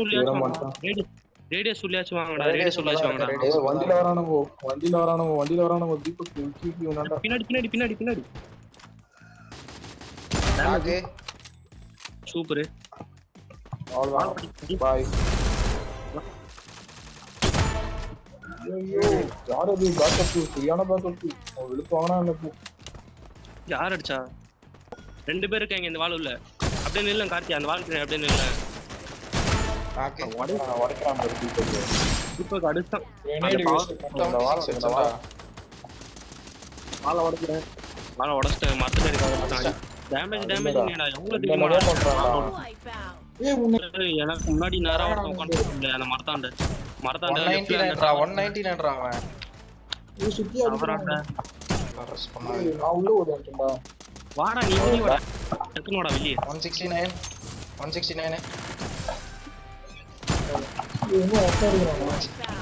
சொல்லியாச்சும் வாங்கடா. மாட்டான். ரேடியஸ் சொல்லியாச்சும் வாங்கடா. Radius ரேடியஸ் சொல்லியாச்சும் உள்ளதா வாங்கடா. இருக்கு, வண்டியில வரானுங்க தீபக் கீக்கி உண்டாண்டா. பின்னாடி நாக்கு சூப்பர். அவ்வளவுதான் பாய். ஐயோ யார் அது பேக்கப் சரியான பேக்கப் இழுத்து வாங்கினா என்ன யார் அடிச்சா? 2 பேர் இருக்காங்க இந்த வால் உள்ள. அப்படியே நில்ல கார்த்தி, அந்த வால் அப்படியே நில்ல. நாக்கு உடைக்கிறான் இப்போ அடிச்சான். வாழை உடைக்கிறேன். வாழை உடைச்சிட்டேன். மரத்துல இருக்காங்க. டேமேஜ் என்னடா எவ்வளவு தெரியுமா? எனக்கு முன்னாடி நேரம் ஒருத்தன் உட்காந்து அந்த மரத்தாண்ட 199 அவன் சுத்தி அவராண்ட. அரெஸ்ட் பண்ணா நான் உள்ள ஓடிட்டேன்டா. வாடா நீ வெளியே வாடா. டக்குனு வாடா வெளியே. 169 இன்னும் ஒருத்தர் இருக்கான்.